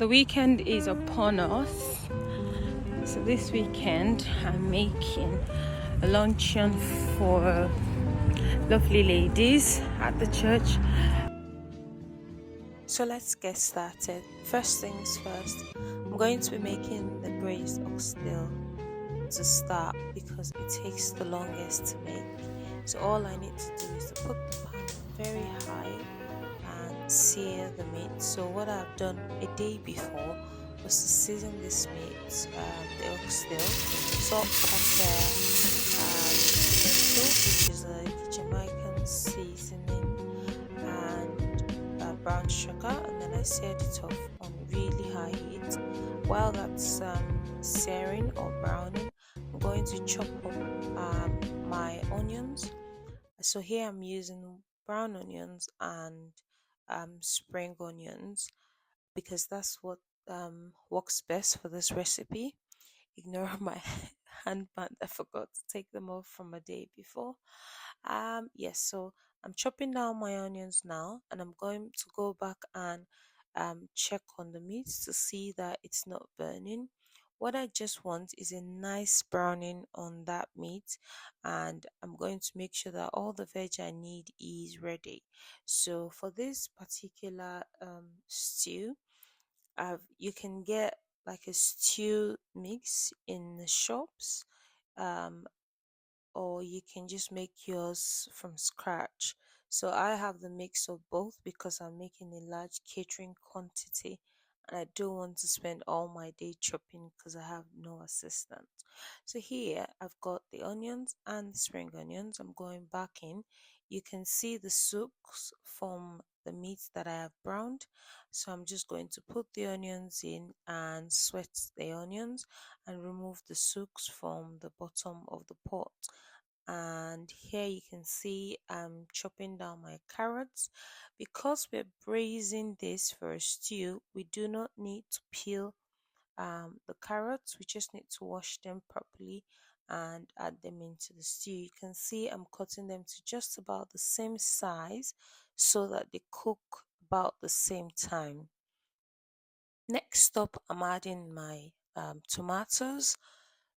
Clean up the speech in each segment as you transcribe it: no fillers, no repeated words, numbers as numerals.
The weekend is upon us. So this weekend I'm making a luncheon for lovely ladies at the church. So let's get started. First things first, I'm going to be making the braised oxtail to start because it takes the longest to make. So all I need to do is to put the pan on very high and sear the meat. So what I've done a day before was to season this meat, the oxtail, salt, pepper, pesto, which is a Jamaican seasoning, and brown sugar, and then I seared it off on really high heat. While that's searing or browning, I'm going to chop up my onions. So here I'm using brown onions and spring onions because that's what works best for this recipe. Ignore my handband. I forgot to take them off from a day before. Yes, so I'm chopping down my onions now, and I'm going to go back and check on the meat to see that it's not burning. What I just want is a nice browning on that meat, and I'm going to make sure that all the veg I need is ready. So for this particular stew, you can get like a stew mix in the shops, um, or you can just make yours from scratch. So I have the mix of both because I'm making a large catering quantity and I don't want to spend all my day chopping because I have no assistant. So here I've got the onions and the spring onions. I'm going back in. You can see the soaks from the meat that I have browned. So I'm just going to put the onions in and sweat the onions and remove the soaks from the bottom of the pot. And here you can see I'm chopping down my carrots. Because we're braising this for a stew, we do not need to peel the carrots. We just need to wash them properly and add them into the stew. You can see I'm cutting them to just about the same size so that they cook about the same time. Next up, I'm adding my tomatoes,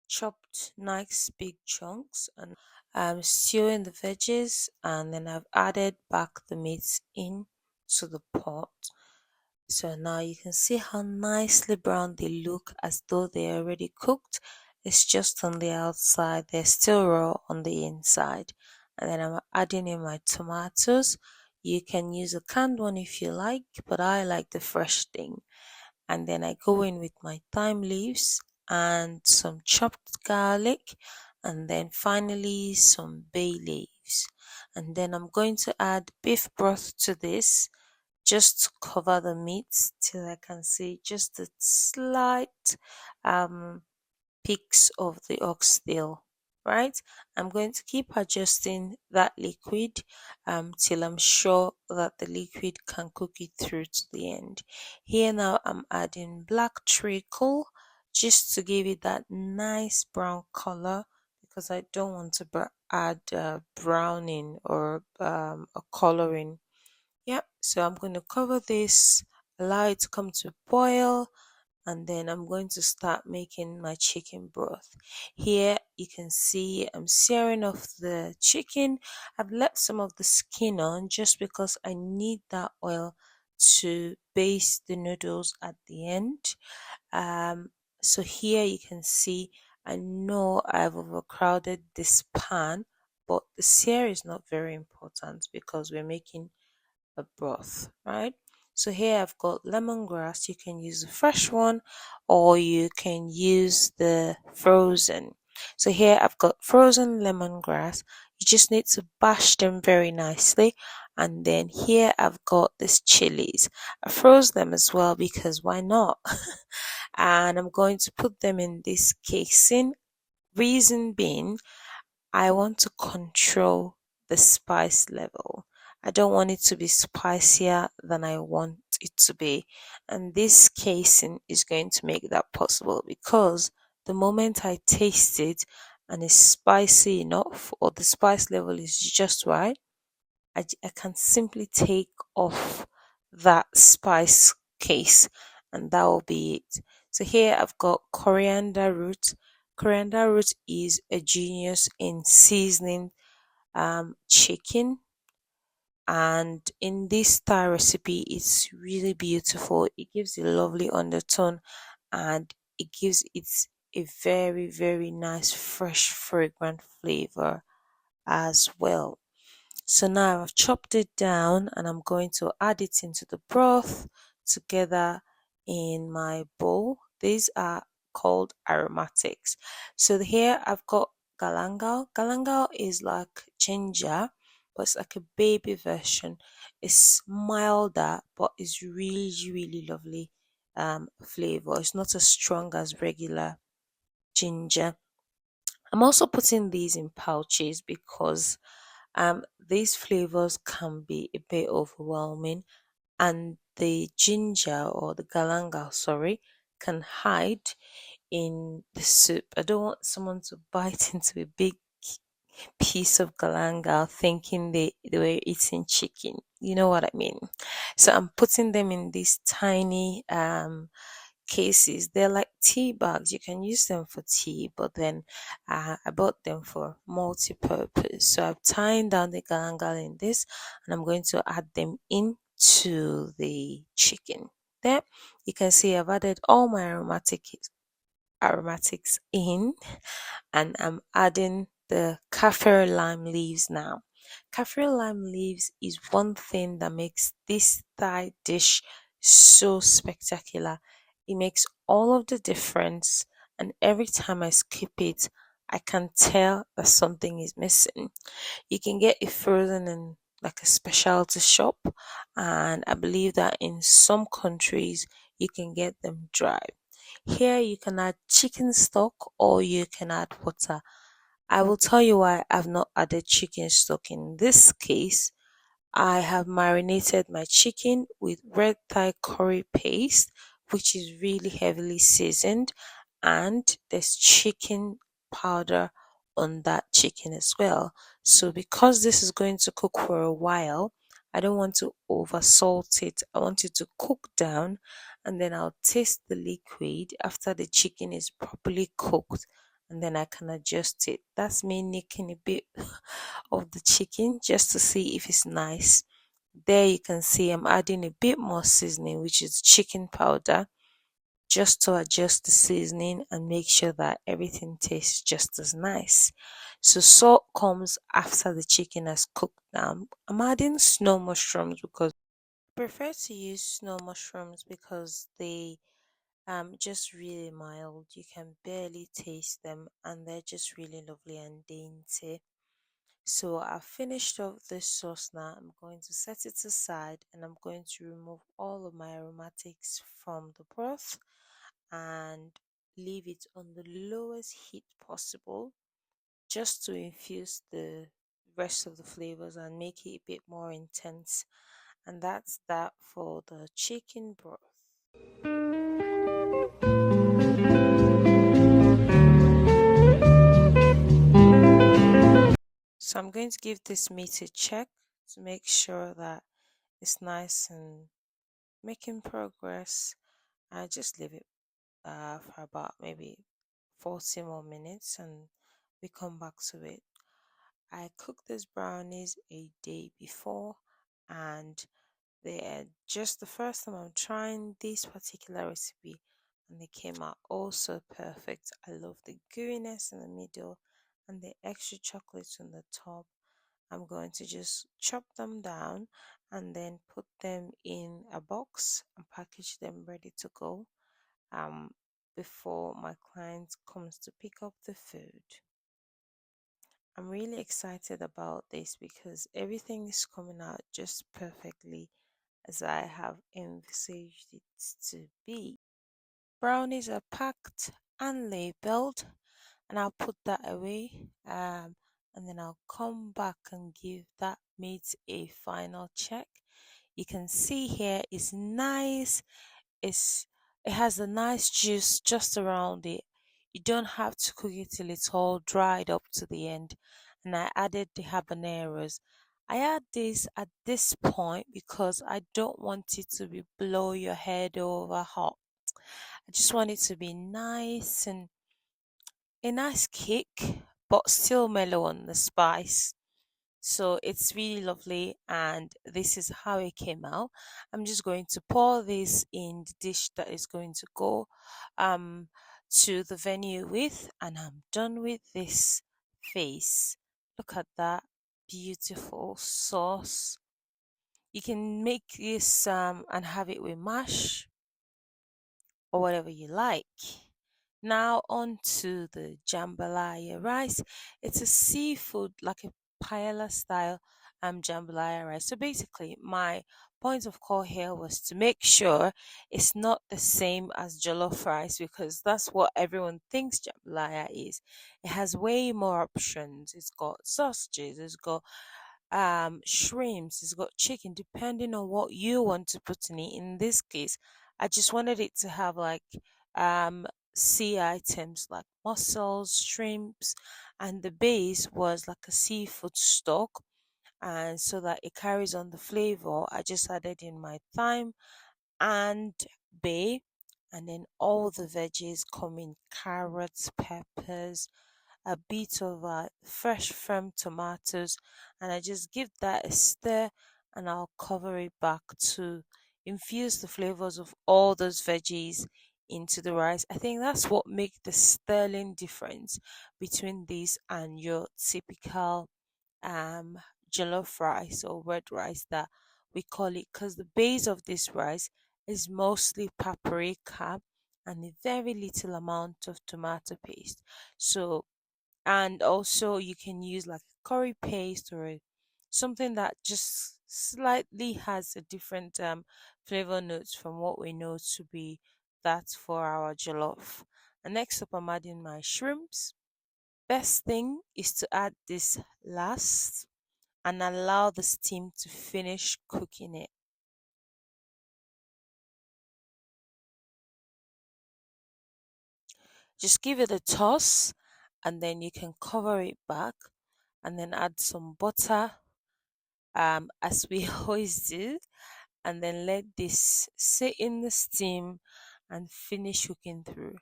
chopped nice big chunks, and I'm stewing the veggies, and then I've added back the meats in to the pot. So now you can see how nicely brown they look as though they're already cooked. It's just on the outside, they're still raw on the inside. And then I'm adding in my tomatoes. You can use a canned one if you like, but I like the fresh thing. And then I go in with my thyme leaves and some chopped garlic, and then finally some bay leaves. And then I'm going to add beef broth to this just to cover the meat till I can see just a slight um peaks of the oxtail, right? I'm going to keep adjusting that liquid till I'm sure that the liquid can cook it through to the end. Here now I'm adding black treacle just to give it that nice brown color because I don't want to add browning or a coloring. Yep, so I'm going to cover this, allow it to come to a boil, and then I'm going to start making my chicken broth. Here you can see I'm searing off the chicken. I've left some of the skin on just because I need that oil to baste the noodles at the end. Um, so here you can see I know I've overcrowded this pan, but the sear is not very important because we're making a broth, right? So here I've got lemongrass. You can use the fresh one or you can use the frozen. So here I've got frozen lemongrass. You just need to bash them very nicely. And then here I've got these chilies. I froze them as well because why not? And I'm going to put them in this casing. Reason being, I want to control the spice level. I don't want it to be spicier than I want it to be. And this casing is going to make that possible because the moment I taste it and it's spicy enough or the spice level is just right, I can simply take off that spice case and that will be it. So here I've got coriander root. Coriander root is a genius in seasoning chicken, and in this style recipe it's really beautiful. It gives a lovely undertone, and it gives it a very nice fresh fragrant flavor as well. So now I've chopped it down and I'm going to add it into the broth together in my bowl. These are called aromatics. So here I've got galangal. Galangal is like ginger, but it's like a baby version. It's milder, but it's really lovely flavor. It's not as strong as regular ginger. I'm also putting these in pouches because these flavors can be a bit overwhelming, and the ginger or the galangal, sorry, can hide in the soup. I don't want someone to bite into a big piece of galangal thinking they were eating chicken. You know what I mean? So I'm putting them in these tiny cases. They're like tea bags. You can use them for tea, but then I bought them for multi-purpose. So I'm tying down the galangal in this, and I'm going to add them into the chicken. There, you can see I've added all my aromatics in, and I'm adding the kaffir lime leaves now. Kaffir lime leaves is one thing that makes this Thai dish so spectacular. It makes all of the difference, and every time I skip it, I can tell that something is missing. You can get it frozen in like a specialty shop, and I believe that in some countries you can get them dry. Here you can add chicken stock or you can add water. I will tell you why I've not added chicken stock in this case. I have marinated my chicken with red Thai curry paste, which is really heavily seasoned, and there's chicken powder on that chicken as well. So, because this is going to cook for a while, I don't want to over salt it. I want it to cook down, and then I'll taste the liquid after the chicken is properly cooked, and then I can adjust it. That's me nicking a bit of the chicken just to see if it's nice. There you can see I'm adding a bit more seasoning, which is chicken powder, just to adjust the seasoning and make sure that everything tastes just as nice. So salt comes after the chicken has cooked down. I'm adding snow mushrooms because I prefer to use snow mushrooms because they just really mild. You can barely taste them and they're just really lovely and dainty. So I've finished off this sauce now. I'm going to set it aside and I'm going to remove all of my aromatics from the broth and leave it on the lowest heat possible just to infuse the rest of the flavors and make it a bit more intense. And that's that for the chicken broth. So I'm going to give this meat a check to make sure that it's nice and making progress. I just leave it for about maybe 40 more minutes and we come back to it. I cooked these brownies a day before, and they are just the first time I'm trying this particular recipe, and they came out also perfect. I love the gooiness in the middle and the extra chocolate on the top. I'm going to just chop them down and then put them in a box and package them ready to go um, before my client comes to pick up the food. I'm really excited about this because everything is coming out just perfectly as I have envisaged it to be. Brownies are packed and labeled, and I'll put that away. And then I'll come back and give that meat a final check. You can see here it's nice. It's it has a nice juice just around it. You don't have to cook it till it's all dried up to the end. And I added the habaneros. I add this at this point because I don't want it to be blow your head over hot. I just want it to be nice and a nice kick, but still mellow on the spice. So it's really lovely, and this is how it came out. I'm just going to pour this in the dish that is going to go um to the venue with, and I'm done with this face. Look at that beautiful sauce. You can make this and have it with mash or whatever you like. Now on to the jambalaya rice. It's a seafood like a paella style jambalaya rice. So basically, my point of call here was to make sure it's not the same as jollof rice because that's what everyone thinks jambalaya is. It has way more options. It's got sausages, it's got shrimps, it's got chicken, depending on what you want to put in it. In this case, I just wanted it to have like um sea items like mussels, shrimps, and the base was like a seafood stock. And so that it carries on the flavor, I just added in my thyme and bay, and then all the veggies come in carrots, peppers, a bit of fresh firm tomatoes, and I just give that a stir, and I'll cover it back to infuse the flavors of all those veggies into the rice. I think that's what makes the sterling difference between this and your typical um jollof rice or red rice that we call it, because the base of this rice is mostly paprika and a very little amount of tomato paste. So, and also you can use like curry paste or something that just slightly has a different flavor notes from what we know to be that for our jollof. And next up, I'm adding my shrimps. Best thing is to add this last and allow the steam to finish cooking it. Just give it a toss, and then you can cover it back and then add some butter, as we always do, and then let this sit in the steam and finish cooking through.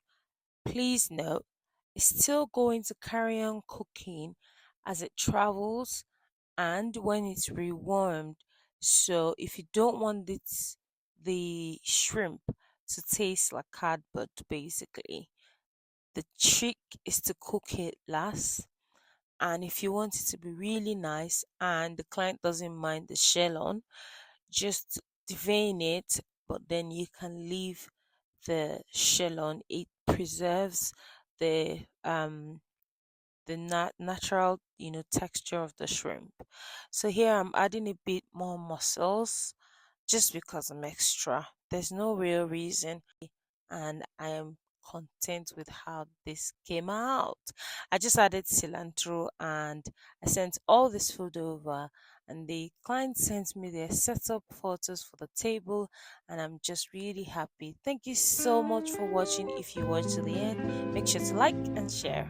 Please note, it's still going to carry on cooking as it travels and when it's rewarmed. So if you don't want the shrimp to taste like cardboard, basically, the trick is to cook it last. And if you want it to be really nice and the client doesn't mind the shell on, just devein it, but then you can leave the shell on. It preserves the natural texture of the shrimp. So here I'm adding a bit more mussels just because I'm extra. There's no real reason, and I am content with how this came out. I just added cilantro and I sent all this food over, and the client sent me their setup photos for the table, and I'm just really happy. Thank you so much for watching. If you watched to the end, make sure to like and share.